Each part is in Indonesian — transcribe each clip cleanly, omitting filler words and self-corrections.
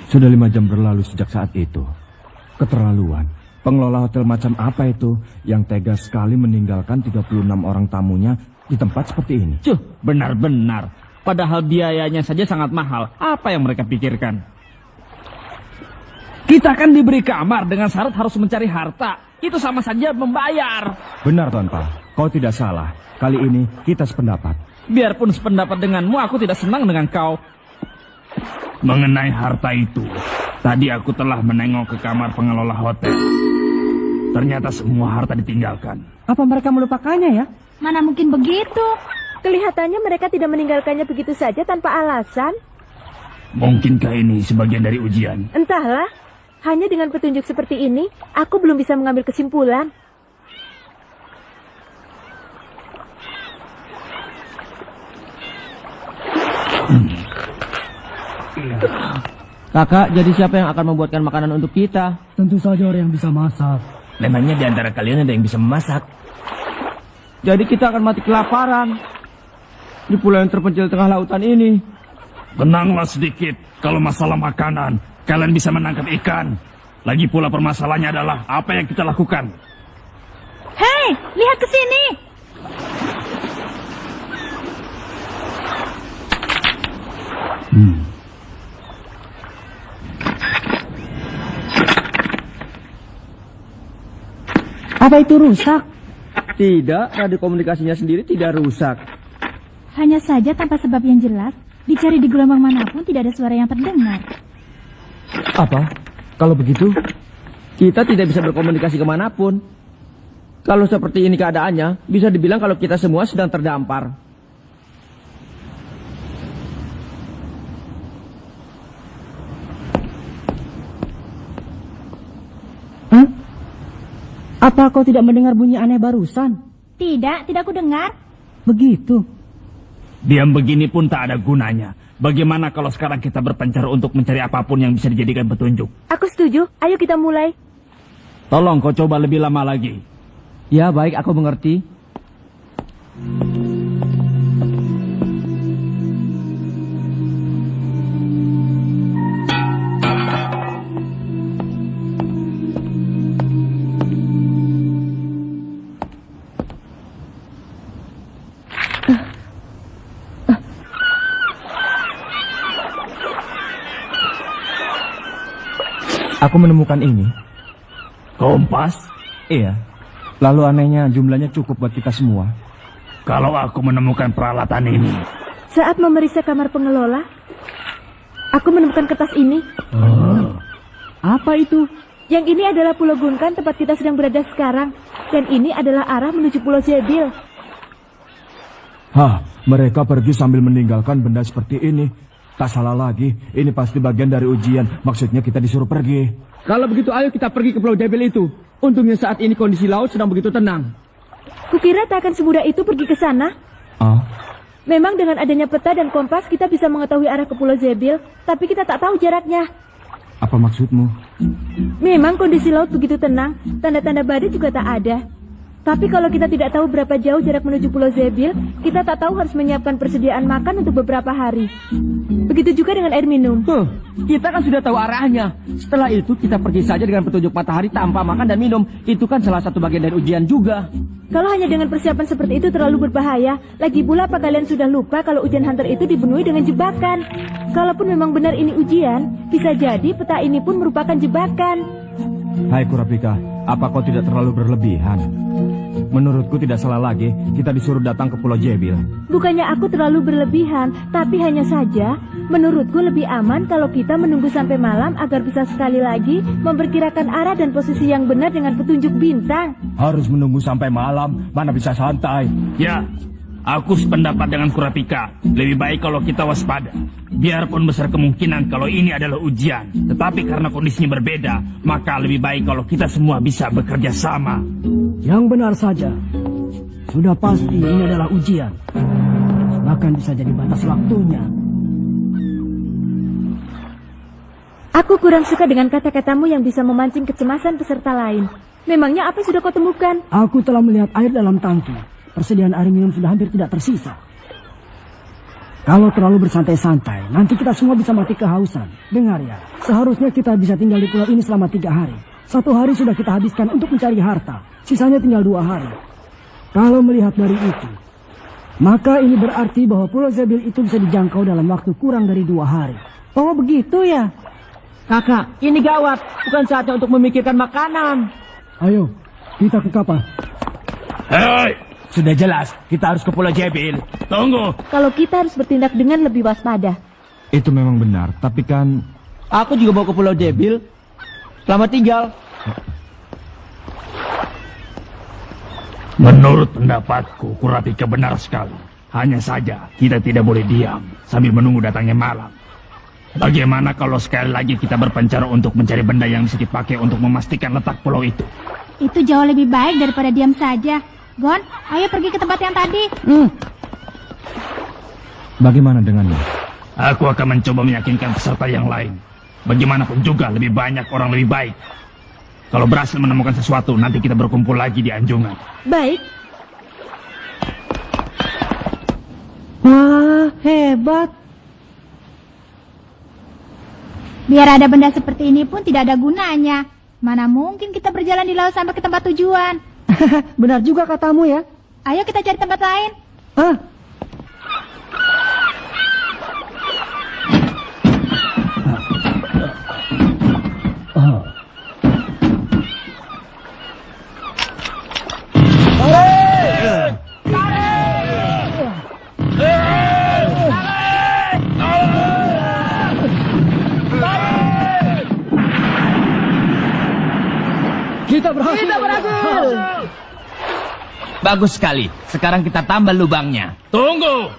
Sudah 5 jam berlalu sejak saat itu. Keterlaluan. Pengelola hotel macam apa itu yang tega sekali meninggalkan 36 orang tamunya di tempat seperti ini? Cuh, benar-benar. Padahal biayanya saja sangat mahal. Apa yang mereka pikirkan? Kita kan diberi kamar dengan syarat harus mencari harta. Itu sama saja membayar. Benar, Tuan Pa. Kau tidak salah. Kali ini kita sependapat. Biarpun sependapat denganmu, aku tidak senang dengan kau. Mengenai harta itu, tadi aku telah menengok ke kamar pengelola hotel. Ternyata semua harta ditinggalkan. Apa mereka melupakannya ya? Mana mungkin begitu? Kelihatannya mereka tidak meninggalkannya begitu saja tanpa alasan. Mungkinkah ini sebagian dari ujian? Entahlah, hanya dengan petunjuk seperti ini, aku belum bisa mengambil kesimpulan. Kakak, jadi siapa yang akan membuatkan makanan untuk kita? Tentu saja orang yang bisa masak. Memangnya di antara kalian ada yang bisa memasak? Jadi kita akan mati kelaparan di pulau yang terpencil tengah lautan ini. Tenanglah sedikit. Kalau masalah makanan, kalian bisa menangkap ikan. Lagi pula permasalahannya adalah apa yang kita lakukan. Hei, lihat ke sini. Apa itu rusak? Tidak, radio komunikasinya sendiri tidak rusak. Hanya saja tanpa sebab yang jelas, dicari di gelombang manapun tidak ada suara yang terdengar. Apa? Kalau begitu, kita tidak bisa berkomunikasi kemanapun. Kalau seperti ini keadaannya, bisa dibilang kalau kita semua sedang terdampar. Apa kau tidak mendengar bunyi aneh barusan? Tidak ku dengar. Begitu. Diam begini pun tak ada gunanya. Bagaimana kalau sekarang kita berpencar untuk mencari apapun yang bisa dijadikan petunjuk? Aku setuju, ayo kita mulai. Tolong kau coba lebih lama lagi. Ya baik, aku mengerti. Aku menemukan ini. Kompas? Iya. Lalu anehnya jumlahnya cukup buat kita semua. Kalau aku menemukan peralatan ini. Saat memeriksa kamar pengelola, aku menemukan kertas ini. Apa itu? Yang ini adalah Pulau Gunkan, tempat kita sedang berada sekarang. Dan ini adalah arah menuju Pulau Zebil. Hah, mereka pergi sambil meninggalkan benda seperti ini. Tak salah lagi, ini pasti bagian dari ujian. Maksudnya kita disuruh pergi. Kalau begitu ayo kita pergi ke Pulau Zebil itu. Untungnya saat ini kondisi laut sedang begitu tenang. Kukira tak akan semudah itu pergi ke sana. Memang dengan adanya peta dan kompas kita bisa mengetahui arah ke Pulau Zebil, tapi kita tak tahu jaraknya. Apa maksudmu? Memang kondisi laut begitu tenang, tanda-tanda badai juga tak ada. Tapi kalau kita tidak tahu berapa jauh jarak menuju Pulau Zebil, kita tak tahu harus menyiapkan persediaan makan untuk beberapa hari. Begitu juga dengan air minum. Kita kan sudah tahu arahnya. Setelah itu kita pergi saja dengan petunjuk matahari tanpa makan dan minum. Itu kan salah satu bagian dari ujian juga. Kalau hanya dengan persiapan seperti itu terlalu berbahaya. Lagi pula apa kalian sudah lupa kalau ujian hunter itu dipenuhi dengan jebakan? Kalaupun memang benar ini ujian, bisa jadi peta ini pun merupakan jebakan. Hai Kurapika, apa kau tidak terlalu berlebihan? Menurutku tidak salah lagi kita disuruh datang ke Pulau Zebil. Bukannya aku terlalu berlebihan, tapi hanya saja menurutku lebih aman kalau kita menunggu sampai malam agar bisa sekali lagi memperkirakan arah dan posisi yang benar dengan petunjuk bintang. Harus menunggu sampai malam, mana bisa santai. Ya, aku sependapat dengan Kurapika. Lebih baik kalau kita waspada. Biarpun besar kemungkinan kalau ini adalah ujian, tetapi karena kondisinya berbeda, maka lebih baik kalau kita semua bisa bekerja sama. Yang benar saja. Sudah pasti ini adalah ujian. Bahkan bisa jadi batas waktunya. Aku kurang suka dengan kata-katamu yang bisa memancing kecemasan peserta lain. Memangnya apa yang sudah kau temukan? Aku telah melihat air dalam tangki. persediaan air minum sudah hampir tidak tersisa. Kalau terlalu bersantai-santai, nanti kita semua bisa mati kehausan. Dengar ya, seharusnya kita bisa tinggal di pulau ini selama 3 hari. 1 hari sudah kita habiskan untuk mencari harta, sisanya tinggal 2 hari. Kalau melihat dari itu, maka ini berarti bahwa Pulau Zebil itu bisa dijangkau dalam waktu kurang dari 2 hari. Oh begitu ya? Kakak, ini gawat. Bukan saatnya untuk memikirkan makanan. Ayo, kita ke kapal. Hei, sudah jelas kita harus ke Pulau Zebil. Tunggu. Kalau kita harus bertindak dengan lebih waspada. Itu memang benar, tapi kan Aku juga mau ke Pulau Zebil. Selamat tinggal. Menurut pendapatku, Kurapika benar sekali. Hanya saja kita tidak boleh diam sambil menunggu datangnya malam. Bagaimana kalau sekali lagi kita berpencar untuk mencari benda yang bisa dipakai untuk memastikan letak pulau itu? Itu jauh lebih baik daripada diam saja. Gon, ayo pergi ke tempat yang tadi. bagaimana dengannya? Aku akan mencoba meyakinkan peserta yang lain. Bagaimanapun juga lebih banyak orang lebih baik. Kalau berhasil menemukan sesuatu, nanti kita berkumpul lagi di Anjungan. Baik, Wah, hebat. Biar ada benda seperti ini pun tidak ada gunanya. Mana mungkin kita berjalan di laut sampai ke tempat tujuan. Benar juga katamu ya. Ayo kita cari tempat lain. Hah? Kita berhasil. Bagus sekali. Sekarang kita tambah lubangnya. Tunggu!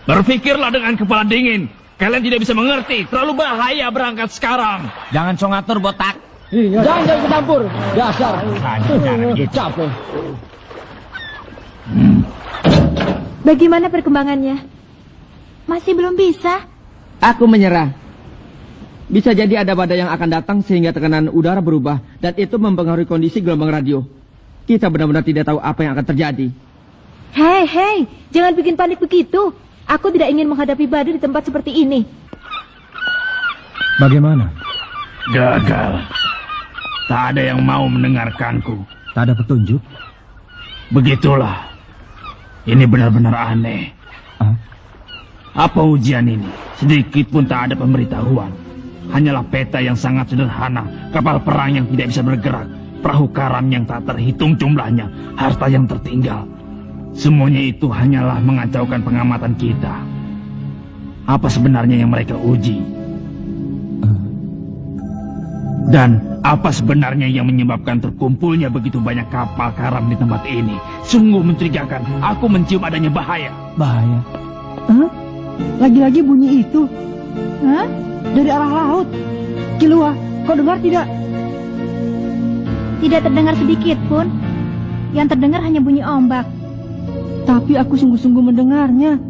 Berpikirlah dengan kepala dingin. Kalian tidak bisa mengerti. Terlalu bahaya berangkat sekarang. Jangan so ngatur botak. Iya, jangan kecampur. Dasar. Capek. bagaimana perkembangannya? Masih belum bisa. Aku menyerah. Bisa jadi ada badai yang akan datang sehingga tekanan udara berubah. Dan itu mempengaruhi kondisi gelombang radio. Kita benar-benar tidak tahu apa yang akan terjadi. Hei, jangan bikin panik begitu. Aku tidak ingin menghadapi badai di tempat seperti ini. Bagaimana? Gagal. Tak ada yang mau mendengarkanku. Tak ada petunjuk? Begitulah. Ini benar-benar aneh. Ah, Apa ujian ini? Sedikit pun tak ada pemberitahuan. Hanyalah peta yang sangat sederhana, kapal perang yang tidak bisa bergerak, perahu karam yang tak terhitung jumlahnya, harta yang tertinggal. Semuanya itu hanyalah mengacaukan pengamatan kita. Apa sebenarnya yang mereka uji? Dan apa sebenarnya yang menyebabkan terkumpulnya begitu banyak kapal karam di tempat ini? Sungguh mencurigakan. Aku mencium adanya bahaya. bahaya. Hah? Lagi-lagi bunyi itu Hah? dari arah laut. Kilua, kau dengar tidak? Tidak terdengar sedikit pun. Yang terdengar hanya bunyi ombak. Tapi aku sungguh-sungguh mendengarnya.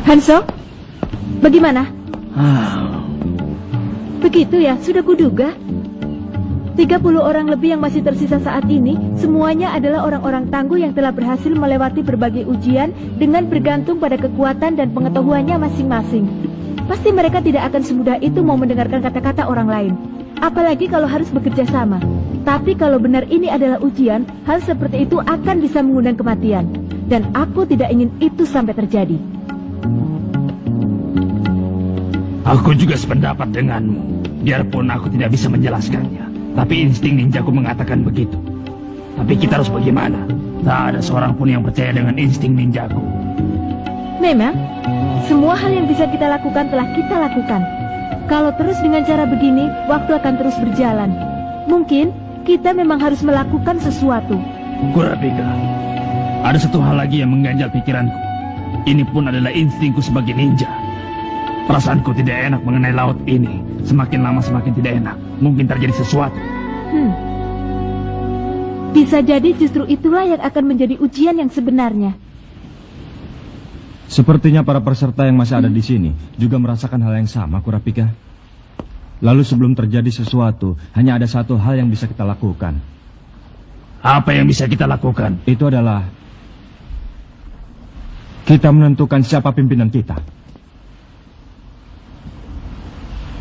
Hanso, bagaimana? Begitu ya, sudah kuduga. 30 orang lebih yang masih tersisa saat ini, semuanya adalah orang-orang tangguh yang telah berhasil melewati berbagai ujian dengan bergantung pada kekuatan dan pengetahuannya masing-masing. Pasti mereka tidak akan semudah itu mau mendengarkan kata-kata orang lain. Apalagi kalau harus bekerja sama. Tapi kalau benar ini adalah ujian, hal seperti itu akan bisa mengundang kematian. Dan aku tidak ingin itu sampai terjadi. Aku juga sependapat denganmu. Biarpun aku tidak bisa menjelaskannya. Tapi insting ninjaku mengatakan begitu. Tapi kita harus bagaimana? Tak ada seorang pun yang percaya dengan insting ninjaku. Memang, semua hal yang bisa kita lakukan telah kita lakukan. Kalau terus dengan cara begini, waktu akan terus berjalan. Mungkin kita memang harus melakukan sesuatu. Kurapika, ada satu hal lagi yang mengganjal pikiranku. Ini pun adalah instingku sebagai ninja. Perasaanku tidak enak mengenai laut ini. Semakin lama semakin tidak enak. Mungkin terjadi sesuatu. Bisa jadi justru itulah yang akan menjadi ujian yang sebenarnya. Sepertinya para peserta yang masih ada di sini juga merasakan hal yang sama, Kurapika. Lalu sebelum terjadi sesuatu, hanya ada satu hal yang bisa kita lakukan. Apa yang bisa kita lakukan? Itu adalah kita menentukan siapa pimpinan kita.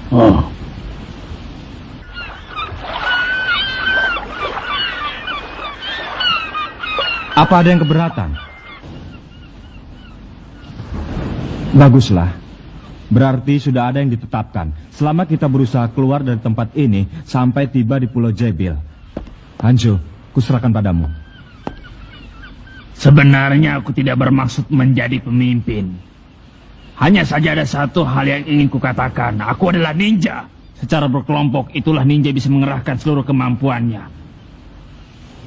Oh, Apa ada yang keberatan? Baguslah. Berarti sudah ada yang ditetapkan. Selama kita berusaha keluar dari tempat ini sampai tiba di Pulau Zebil. Hanjo, kuserahkan padamu. sebenarnya aku tidak bermaksud menjadi pemimpin. Hanya saja ada satu hal yang ingin kukatakan. Aku adalah ninja. Secara berkelompok, itulah ninja bisa mengerahkan seluruh kemampuannya.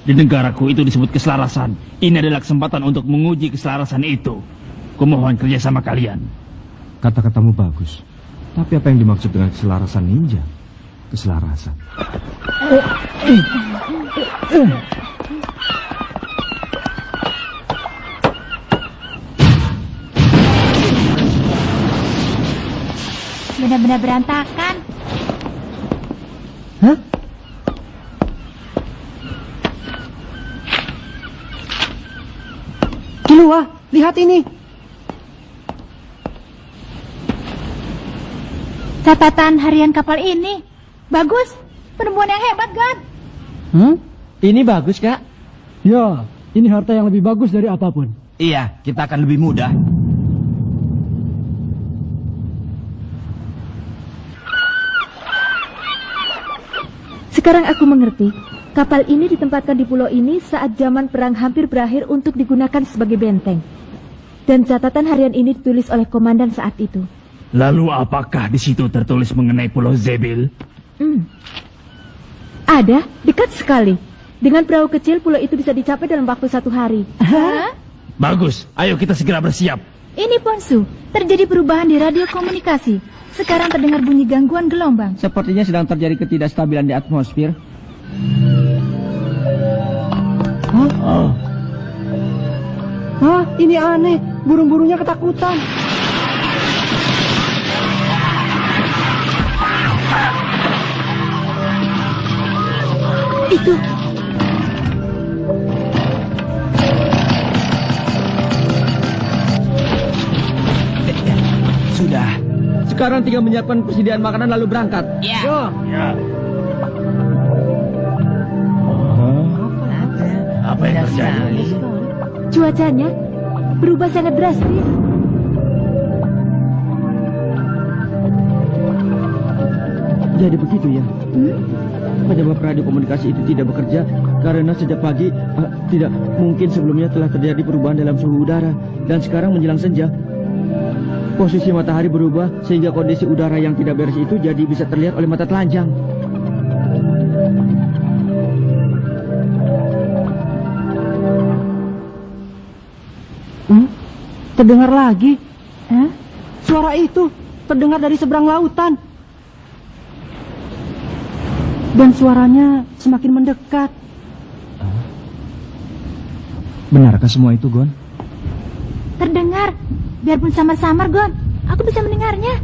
Di negaraku itu disebut keselarasan. Ini adalah kesempatan untuk menguji keselarasan itu. Kumohon kerjasama kalian. Kata-katamu bagus. Tapi apa yang dimaksud dengan keselarasan ninja? Keselarasan. Benar-benar berantakan. Hah? Kilua, lihat ini. Catatan harian kapal ini. Bagus. Penemuan yang hebat, God. Ini bagus, Kak. Ya, ini harta yang lebih bagus dari apapun. Iya, kita akan lebih mudah. Sekarang aku mengerti. Kapal ini ditempatkan di pulau ini saat zaman perang hampir berakhir untuk digunakan sebagai benteng. Dan catatan harian ini ditulis oleh komandan saat itu. Lalu apakah di situ tertulis mengenai Pulau Zebil? Ada, dekat sekali. Dengan perahu kecil, pulau itu bisa dicapai dalam waktu 1 hari. Bagus, ayo kita segera bersiap. Ini Ponsu. Terjadi perubahan di radio komunikasi. Sekarang terdengar bunyi gangguan gelombang. Sepertinya sedang terjadi ketidakstabilan di atmosfer. Hah, ini aneh. Burung-burungnya ketakutan. Itu. Sudah. Sekarang tinggal menyiapkan persediaan makanan lalu berangkat. Ya. Apa yang terjadi? Cuacanya berubah sangat drastis. Jadi begitu ya. Penyebab radio komunikasi itu tidak bekerja karena sejak pagi tidak mungkin sebelumnya telah terjadi perubahan dalam suhu udara dan sekarang menjelang senja. Posisi matahari berubah sehingga kondisi udara yang tidak beres itu jadi bisa terlihat oleh mata telanjang. Terdengar lagi. Suara itu terdengar dari seberang lautan. Dan suaranya semakin mendekat. Benarkah semua itu, Gon? Terdengar. Biarpun samar-samar, Gon. Aku bisa mendengarnya.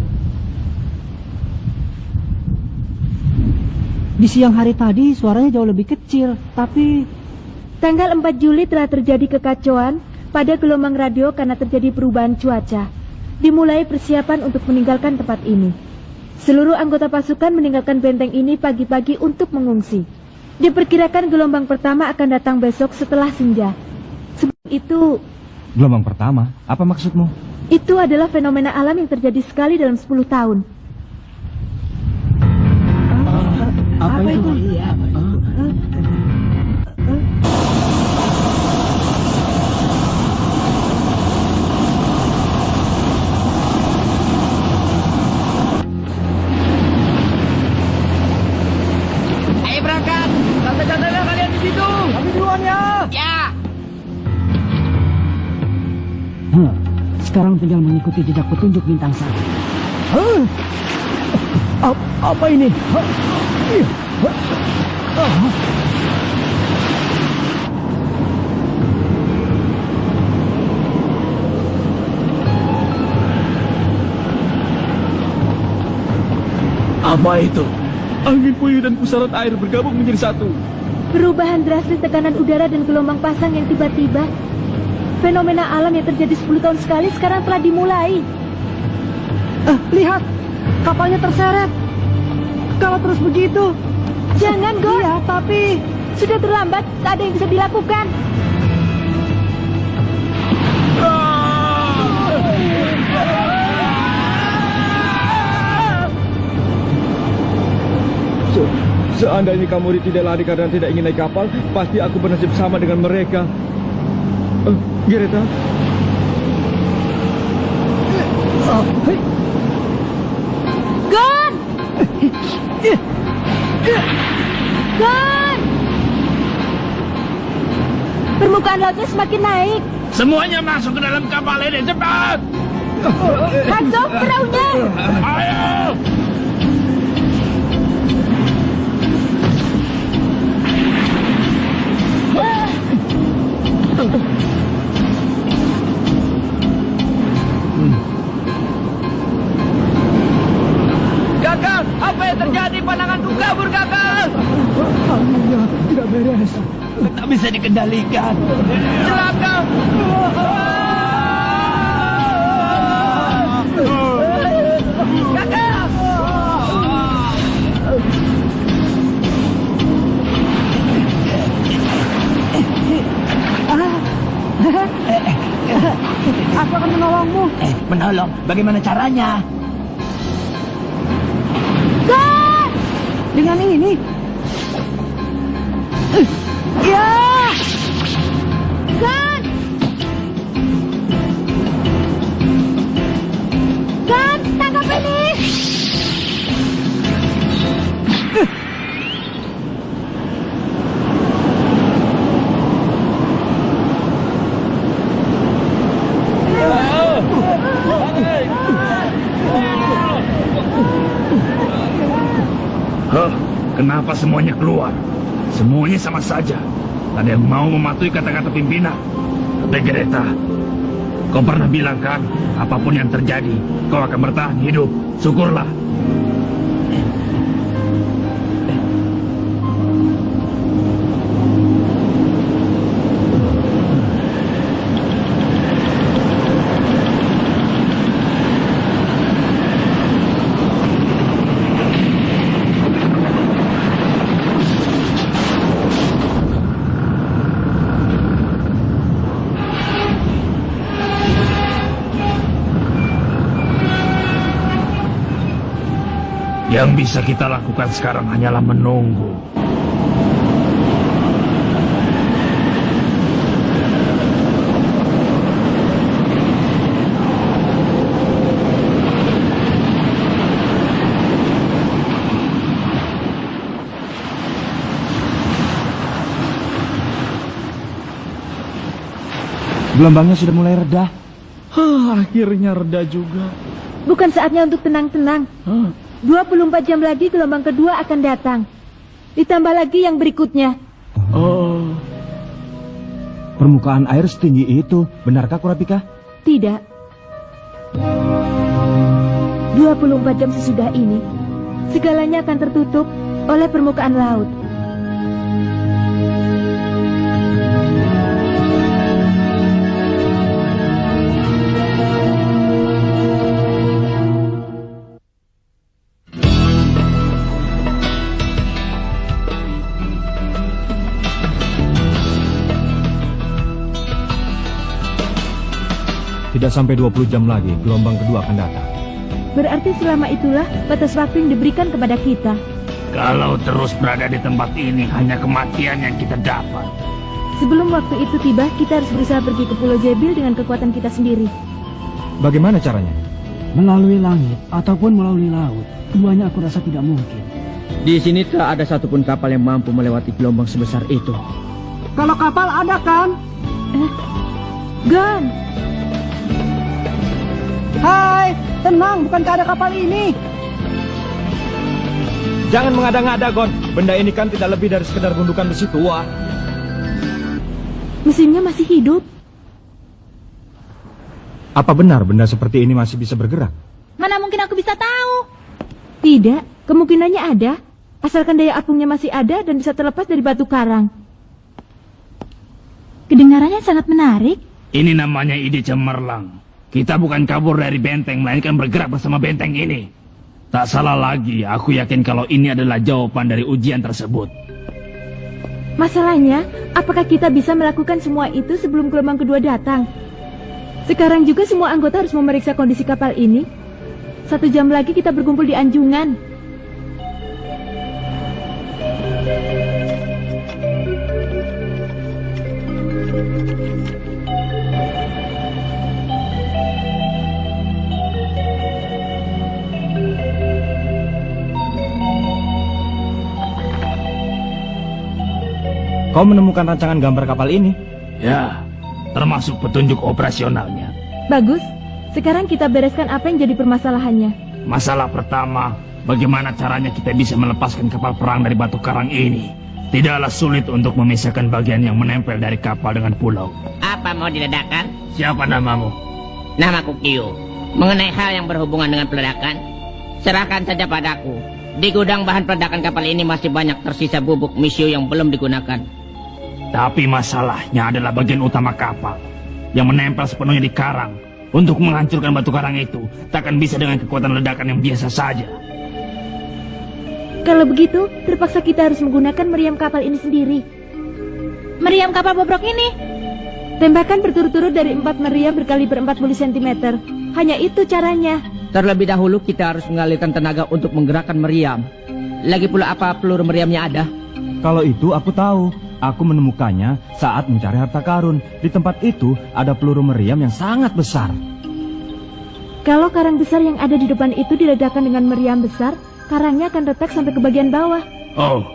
Di siang hari tadi suaranya jauh lebih kecil. Tapi Tanggal 4 Juli telah terjadi kekacauan pada gelombang radio karena terjadi perubahan cuaca. Dimulai persiapan untuk meninggalkan tempat ini. Seluruh anggota pasukan meninggalkan benteng ini pagi-pagi untuk mengungsi. Diperkirakan gelombang pertama akan datang besok setelah senja. Sebelum itu, Gelombang pertama? Apa maksudmu? itu adalah fenomena alam yang terjadi sekali dalam 10 tahun. apa itu? Ayo berangkat. Santai-santailah kalian di situ. Kami duluan ya. Ya. Sekarang tinggal mengikuti jejak petunjuk bintang satu. Apa ini? Apa itu? Angin puyuh dan pusaran air bergabung menjadi satu. Perubahan drastis tekanan udara dan gelombang pasang yang tiba-tiba. Fenomena alam yang terjadi 10 tahun sekali sekarang telah dimulai. Lihat, kapalnya terseret. Kalau terus begitu, Jangan, Gon. iya, tapi Sudah terlambat, tak ada yang bisa dilakukan. Seandainya Kamuri tidak lari karena tidak ingin naik kapal, pasti aku bernasib sama dengan mereka. Greta? Gon! Gon! Permukaan lautnya semakin naik. Semuanya masuk ke dalam kapal ini, cepat! Hanzo, perahunya! Ayo! Gagal! Apa yang terjadi? Pandanganku kabur, gagal! anginnya tidak beres. Tak bisa dikendalikan. Celaka! Gagal! Aku akan menolongmu. Menolong? Bagaimana caranya? Dengan ini. Ya! Gon! Gon, tangkap ini! Kenapa semuanya keluar? Semuanya sama saja. Ada yang mau mematuhi kata-kata pimpinan. Tapi Greta, kau pernah bilang kan, apapun yang terjadi, kau akan bertahan hidup. Syukurlah. Yang bisa kita lakukan sekarang hanyalah menunggu. Gelombangnya sudah mulai reda. Akhirnya reda juga. Bukan saatnya untuk tenang-tenang. 24 jam lagi gelombang kedua akan datang. Ditambah lagi yang berikutnya. Permukaan air setinggi itu, benarkah Kurapika? Tidak. 24 jam sesudah ini, segalanya akan tertutup oleh permukaan laut. Tidak sampai 20 jam lagi, gelombang kedua akan datang. Berarti selama itulah batas waktu yang diberikan kepada kita. Kalau terus berada di tempat ini, hanya kematian yang kita dapat. Sebelum waktu itu tiba, kita harus berusaha pergi ke Pulau Zebil dengan kekuatan kita sendiri. Bagaimana caranya? Melalui langit ataupun melalui laut. Keduanya aku rasa tidak mungkin. Di sini tak ada satupun kapal yang mampu melewati gelombang sebesar itu. Kalau kapal ada kan? Gon! Hai, tenang, bukankah ada kapal ini? Jangan mengada-ngada, Gon. Benda ini kan tidak lebih dari sekedar gundukan besi tua. Mesinnya masih hidup. Apa benar benda seperti ini masih bisa bergerak? Mana mungkin aku bisa tahu? Tidak. Kemungkinannya ada, asalkan daya apungnya masih ada dan bisa terlepas dari batu karang. Kedengarannya sangat menarik. Ini namanya ide cemerlang. Kita bukan kabur dari benteng, melainkan bergerak bersama benteng ini. Tak salah lagi, aku yakin kalau ini adalah jawaban dari ujian tersebut. Masalahnya, apakah kita bisa melakukan semua itu sebelum gelombang kedua datang? Sekarang juga semua anggota harus memeriksa kondisi kapal ini. 1 jam lagi kita berkumpul di anjungan. Kau menemukan rancangan gambar kapal ini? Ya, termasuk petunjuk operasionalnya. Bagus, sekarang kita bereskan apa yang jadi permasalahannya. Masalah pertama, bagaimana caranya kita bisa melepaskan kapal perang dari batu karang ini? Tidaklah sulit untuk memisahkan bagian yang menempel dari kapal dengan pulau. Apa mau diledakkan? Siapa namamu? Namaku Kyo. Mengenai hal yang berhubungan dengan peledakan, serahkan saja padaku. Di gudang bahan peledakan kapal ini masih banyak tersisa bubuk misio yang belum digunakan. Tapi masalahnya adalah bagian utama kapal yang menempel sepenuhnya di karang. Untuk menghancurkan batu karang itu, takkan bisa dengan kekuatan ledakan yang biasa saja. Kalau begitu, terpaksa kita harus menggunakan meriam kapal ini sendiri. Meriam kapal bobrok ini. Tembakan berturut-turut dari 4 meriam berkaliber 40 cm. Hanya itu caranya. Terlebih dahulu kita harus mengalirkan tenaga untuk menggerakkan meriam. Lagi pula apa peluru meriamnya ada? Kalau itu aku tahu. Aku menemukannya saat mencari harta karun. Di tempat itu ada peluru meriam yang sangat besar. Kalau karang besar yang ada di depan itu diledakkan dengan meriam besar, karangnya akan retak sampai ke bagian bawah. Oh,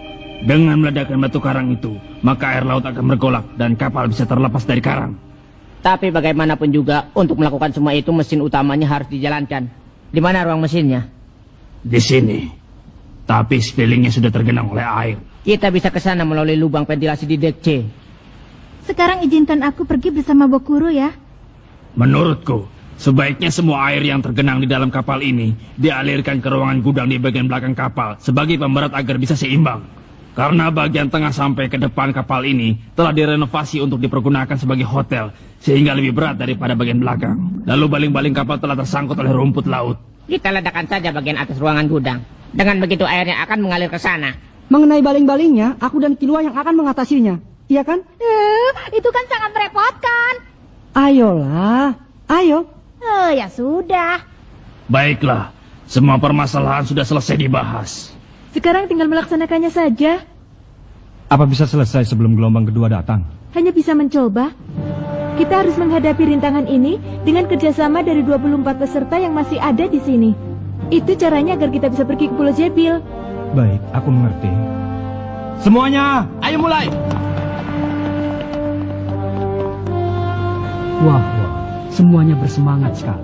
dengan meledakkan batu karang itu, maka air laut akan bergolak dan kapal bisa terlepas dari karang. Tapi bagaimanapun juga, untuk melakukan semua itu mesin utamanya harus dijalankan. Di mana ruang mesinnya? Di sini. Tapi sekelilingnya sudah tergenang oleh air. Kita bisa ke sana melalui lubang ventilasi di dek C. Sekarang izinkan aku pergi bersama Bokuru ya. Menurutku, sebaiknya semua air yang tergenang di dalam kapal ini dialirkan ke ruangan gudang di bagian belakang kapal sebagai pemberat agar bisa seimbang. Karena bagian tengah sampai ke depan kapal ini telah direnovasi untuk dipergunakan sebagai hotel, sehingga lebih berat daripada bagian belakang. Lalu baling-baling kapal telah tersangkut oleh rumput laut. Kita ledakan saja bagian atas ruangan gudang. Dengan begitu airnya akan mengalir ke sana. Mengenai baling-balingnya, aku dan Kilua yang akan mengatasinya. Iya kan? Itu kan sangat merepotkan. Ayolah, ayo. Ya sudah. Baiklah, semua permasalahan sudah selesai dibahas. Sekarang tinggal melaksanakannya saja. Apa bisa selesai sebelum gelombang kedua datang? Hanya bisa mencoba. Kita harus menghadapi rintangan ini dengan kerjasama dari 24 peserta yang masih ada di sini. Itu caranya agar kita bisa pergi ke Pulau Zebil. Baik, aku mengerti. Semuanya, ayo mulai. Wah, semuanya bersemangat sekali.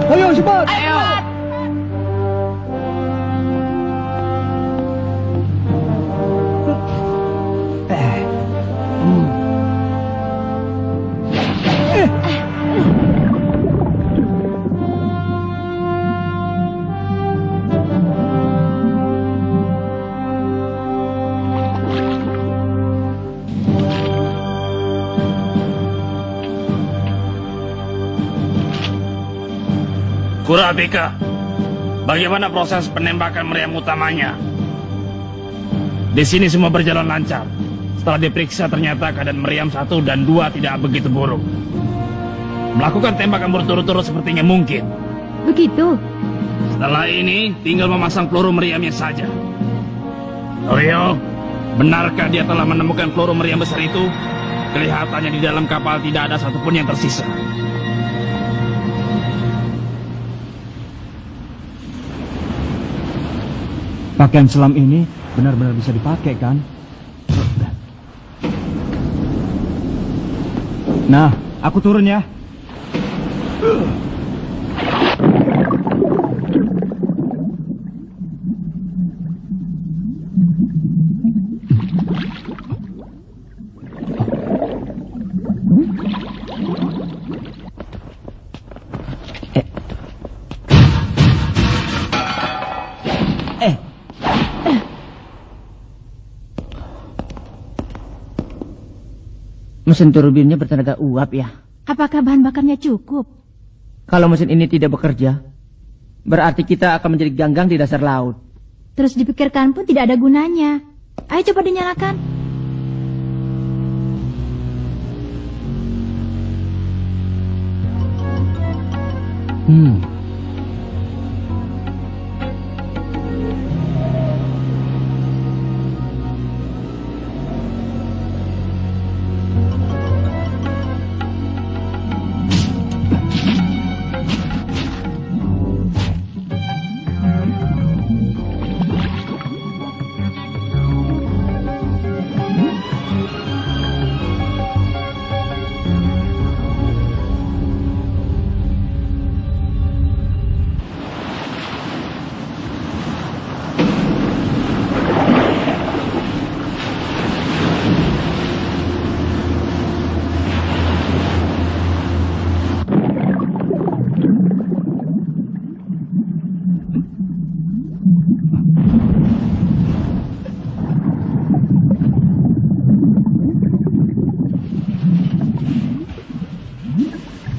Ayo cepat. Ayo! Kurapika, bagaimana proses penembakan meriam utamanya? Di sini semua berjalan lancar. Setelah diperiksa ternyata keadaan meriam 1 dan 2 tidak begitu buruk. Melakukan tembakan berturut-turut sepertinya mungkin. Begitu. Setelah ini tinggal memasang peluru meriamnya saja. Rio, benarkah dia telah menemukan peluru meriam besar itu? Kelihatannya di dalam kapal tidak ada satupun yang tersisa. Pakaian selam ini benar-benar bisa dipakai kan? Nah, aku turun ya. Mesin turbinnya bertenaga uap ya. Apakah bahan bakarnya cukup? Kalau mesin ini tidak bekerja, berarti kita akan menjadi ganggang di dasar laut. Terus dipikirkan pun tidak ada gunanya. Ayo coba dinyalakan.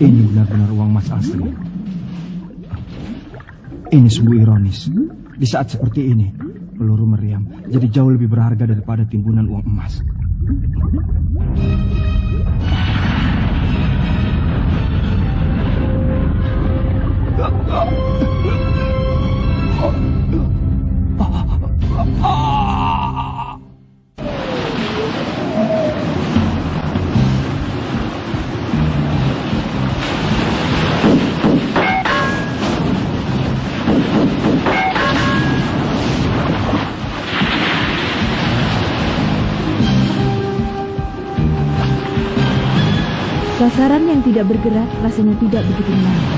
Ini benar-benar uang emas asli. Ini sungguh ironis. Di saat seperti ini, peluru meriam jadi jauh lebih berharga daripada timbunan uang emas. Sasaran yang tidak bergerak rasanya tidak begitu menarik.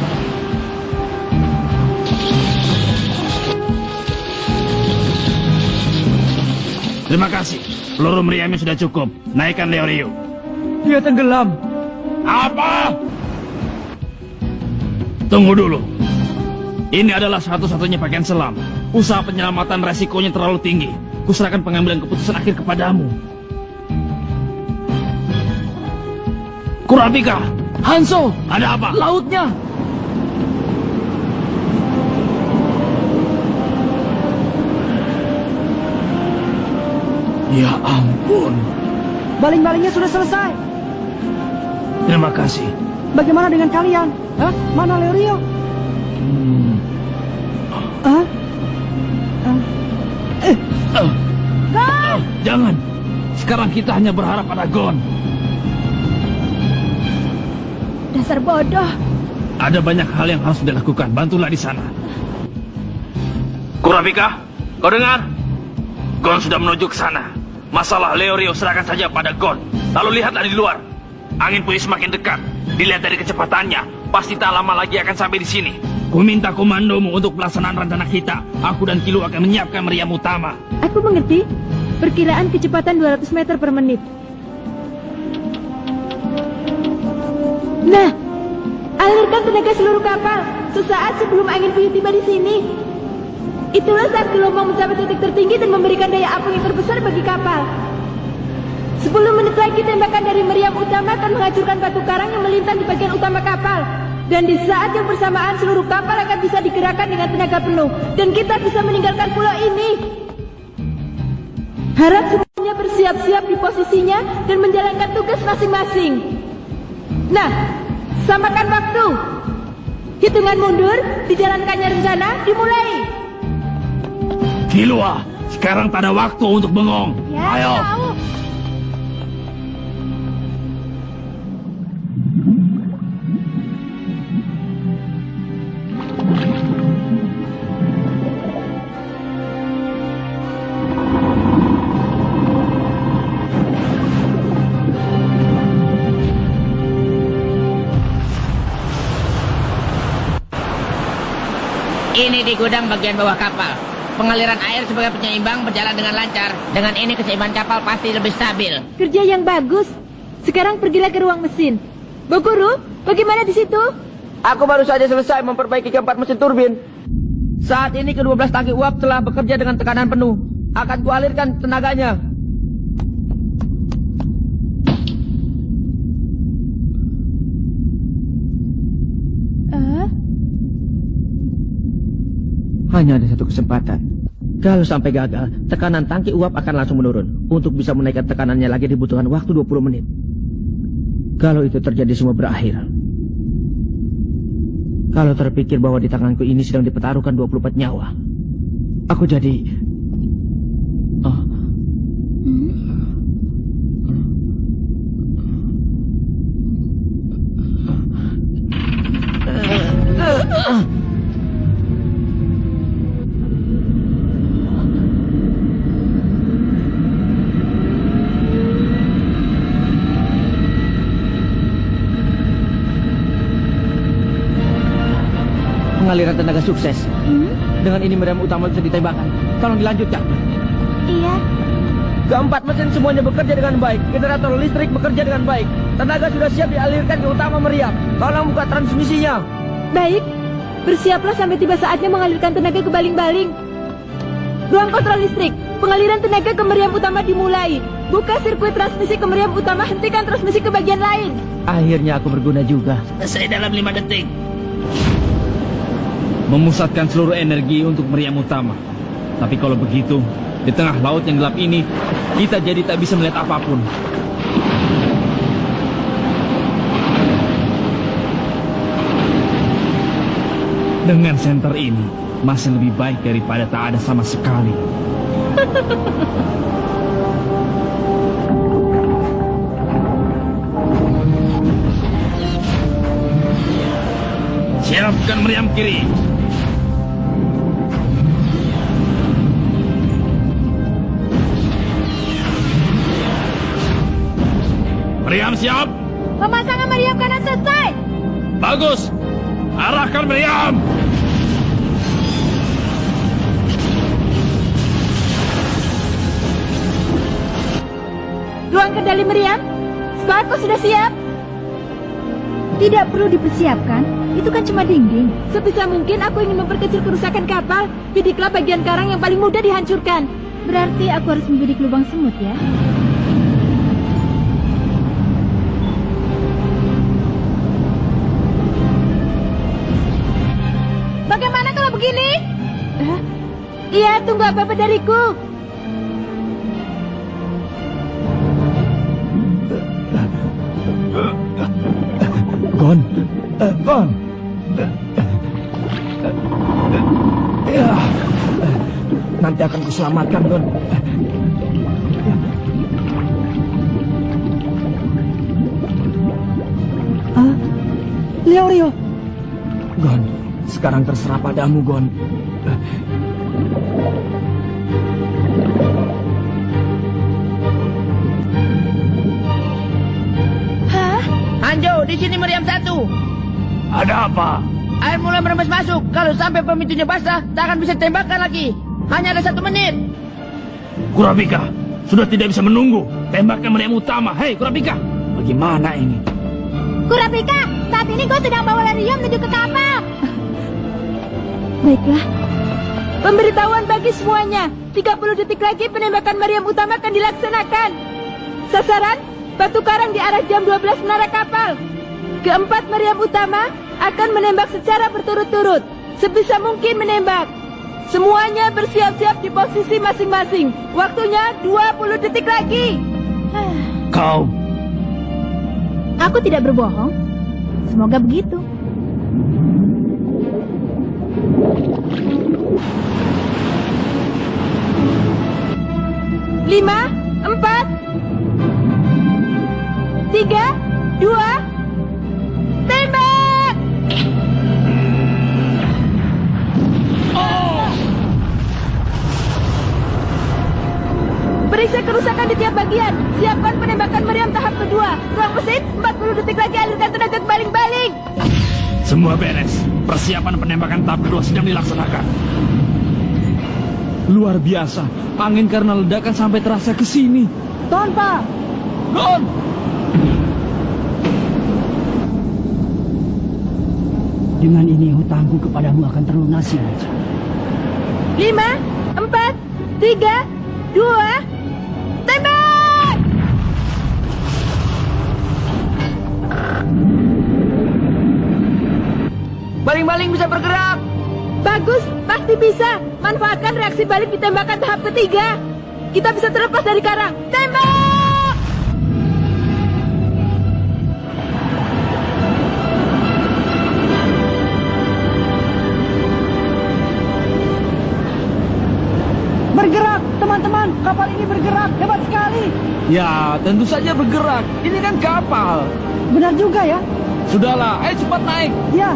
Terima kasih. Peluru meriamnya sudah cukup. Naikkan Leorio. Dia tenggelam. Apa? Tunggu dulu. Ini adalah satu-satunya pakaian selam. Usaha penyelamatan resikonya terlalu tinggi. Kuserahkan pengambilan keputusan akhir kepadamu. Kurapika! Hanso, Ada apa? lautnya. Ya ampun. Baling-balingnya sudah selesai. Terima kasih. Bagaimana dengan kalian? Hah? Mana Leorio? Jangan. Sekarang kita hanya berharap pada Gon. Dasar bodoh. Ada banyak hal yang harus dilakukan. Bantulah di sana. Kurapika, kau dengar? Gon sudah menuju ke sana. Masalah Leorio serahkan saja pada Gon. Lalu lihatlah di luar. Angin putih semakin dekat. Dilihat dari kecepatannya, pasti tak lama lagi akan sampai di sini. Ku minta komandomu untuk pelaksanaan rencana kita. Aku dan Kilo akan menyiapkan meriam utama. Aku mengerti. Perkiraan kecepatan 200 meter per menit. Nah, alirkan tenaga seluruh kapal sesaat sebelum angin puyuh tiba di sini. Itulah saat gelombang mencapai titik tertinggi dan memberikan daya apung yang terbesar bagi kapal. 10 menit lagi tembakan dari meriam utama akan menghancurkan batu karang yang melintang di bagian utama kapal. Dan di saat yang bersamaan seluruh kapal akan bisa digerakkan dengan tenaga penuh. Dan kita bisa meninggalkan pulau ini. Harap semuanya bersiap-siap di posisinya dan menjalankan tugas masing-masing. Nah, samakan waktu. Hitungan mundur, dijalankannya rencana, dimulai. Kilua, sekarang tak ada waktu untuk bengong. Ya, Ayo. tahu. Ini di gudang bagian bawah kapal. Pengaliran air sebagai penyeimbang berjalan dengan lancar. Dengan ini keseimbangan kapal pasti lebih stabil. Kerja yang bagus. Sekarang pergilah ke ruang mesin. Boguru, bagaimana di situ? Aku baru saja selesai memperbaiki keempat mesin turbin. Saat ini ke-12 tangki uap telah bekerja dengan tekanan penuh. Akan kualirkan tenaganya. Hanya ada satu kesempatan. Kalau sampai gagal, tekanan tangki uap akan langsung menurun. Untuk bisa menaikkan tekanannya lagi dibutuhkan waktu 20 menit. Kalau itu terjadi semua berakhir. Kalau terpikir bahwa di tanganku ini sedang dipertaruhkan 24 nyawa. Aku jadi... Pengaliran tenaga sukses. Dengan ini meriam utama bisa ditembakkan. Tolong dilanjutkan. Iya. Keempat mesin semuanya bekerja dengan baik. Generator listrik bekerja dengan baik. Tenaga sudah siap dialirkan ke utama meriam. Tolong buka transmisinya. Baik, bersiaplah sampai tiba saatnya mengalirkan tenaga ke baling-baling. Ruang kontrol listrik, pengaliran tenaga ke meriam utama dimulai. Buka sirkuit transmisi ke meriam utama, hentikan transmisi ke bagian lain. Akhirnya aku berguna juga. Selesai dalam 5 detik. Memusatkan seluruh energi untuk meriam utama. Tapi kalau begitu, di tengah laut yang gelap ini, kita jadi tak bisa melihat apapun. Dengan senter ini, masih lebih baik daripada tak ada sama sekali. Siapkan meriam kiri. Meriam siap. Pemasangan meriam kanan selesai. Bagus. Arahkan meriam. Ruang kendali meriam, Sparko sudah siap. Tidak perlu dipersiapkan. Itu kan cuma dinding. Sebisa mungkin aku ingin memperkecil kerusakan kapal. Bidiklah bagian karang yang paling mudah dihancurkan. Berarti aku harus membidik lubang semut ya. Bagaimana kalau begini? Iya, tunggu apa-apa dariku. Gon. Gon. Ya. Nanti akan kuselamatkan, Gon. Rio. Gon, sekarang terserah padamu, Gon. Hanjo, di sini meriam 1. Ada apa? Air mulai merembes masuk. Kalau sampai pemicunya basah, tak akan bisa ditembakkan lagi. Hanya ada 1 menit. Kurapika, sudah tidak bisa menunggu. Tembakkan meriam utama. Hei, Kurapika. Bagaimana ini? Kurapika, saat ini gue sedang bawa Lerium menuju ke kapal. Baiklah. Pemberitahuan bagi semuanya. 30 detik lagi penembakan meriam utama akan dilaksanakan. Sasaran, batu karang di arah jam 12 menara kapal. Keempat meriam utama akan menembak secara berturut-turut. Sebisa mungkin menembak. Semuanya bersiap-siap di posisi masing-masing. Waktunya 20 detik lagi. Kau. Aku tidak berbohong. Semoga begitu. Lima, 4, 3, 2, tembak! Periksa kerusakan di tiap bagian. Siapkan penembakan meriam tahap kedua. Ruang mesin, 40 detik lagi alirkan tenaga ke baling-baling. Semua beres. Persiapan penembakan tahap kedua sedang dilaksanakan. Luar biasa. Angin karena ledakan sampai terasa ke sini. Tanpa. Gon! Dengan ini hutangku kepadamu akan terlunasi, Raja. 5, 4, 3, 2, tembak! Baling-baling bisa bergerak. Bagus, Pasti bisa. Manfaatkan reaksi balik di tembakan tahap ketiga. Kita bisa terlepas dari karang. Tembak! Bergerak, teman-teman. Kapal ini bergerak. Hebat sekali. Ya, tentu saja bergerak. Ini kan kapal. Benar juga ya. Sudahlah, ayo cepat naik. Ya.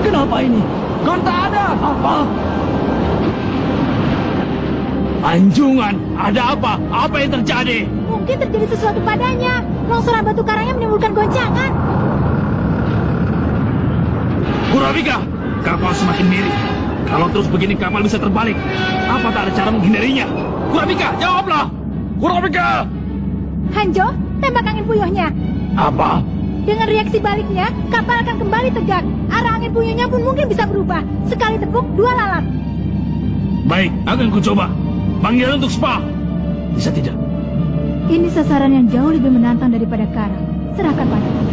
Kenapa ini? Gonta ada. Apa? Anjungan, ada apa? Apa yang terjadi? Mungkin terjadi sesuatu padanya. Longsoran batu karangnya menimbulkan goncangan. Kurapika, kapal semakin miring. Kalau terus begini kapal bisa terbalik. Apa tak ada cara menghindarinya? Kurapika, jawablah! Kurapika! Hanjo, tembak angin puyuhnya. Apa? Dengan reaksi baliknya, kapal akan kembali tegak. Arah angin puyuhnya pun mungkin bisa berubah. Sekali tepuk, dua lalat. Baik, akan kucoba. Panggilan untuk spa. Bisa tidak? Ini sasaran yang jauh lebih menantang daripada karang. Serahkan padaku.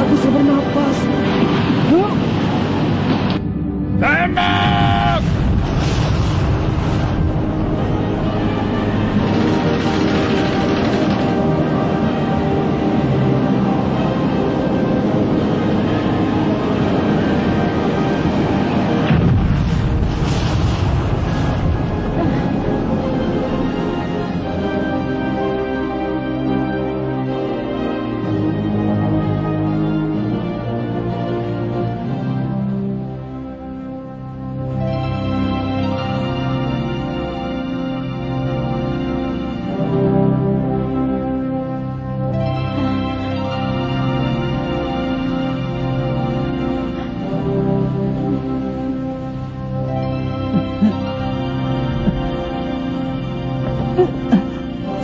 Aku bisa bernapas. Huh? Tembak!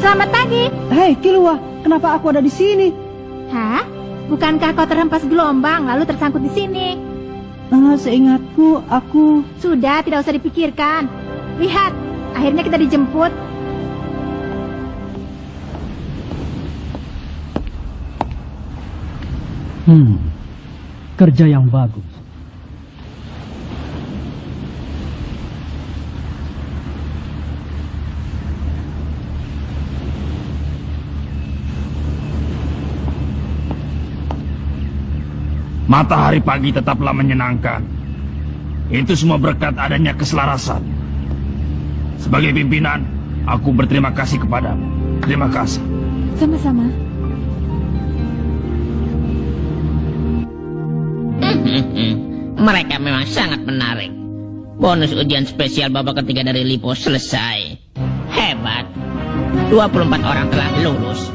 Selamat pagi. Hei, Kilua, kenapa aku ada di sini? Hah? Bukankah kau terhempas gelombang lalu tersangkut di sini? Seingatku, aku... Sudah, tidak usah dipikirkan. Lihat, akhirnya kita dijemput. Kerja yang bagus. Matahari pagi tetaplah menyenangkan. Itu semua berkat adanya keselarasan. Sebagai pimpinan, aku berterima kasih kepadamu. Terima kasih. Sama-sama. Mereka memang sangat menarik. Bonus ujian spesial babak ketiga dari Lipo selesai. Hebat. 24 orang telah lulus.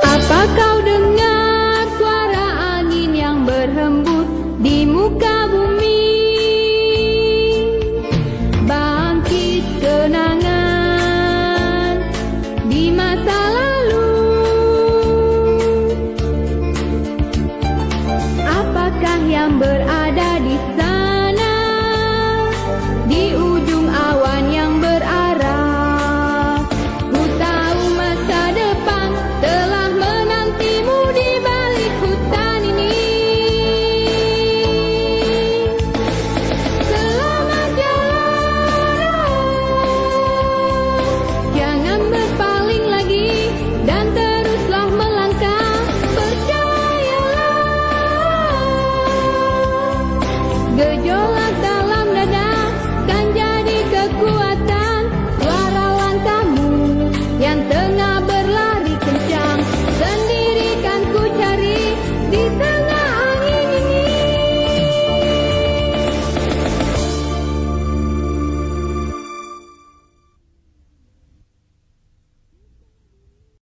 Apa kau dengar?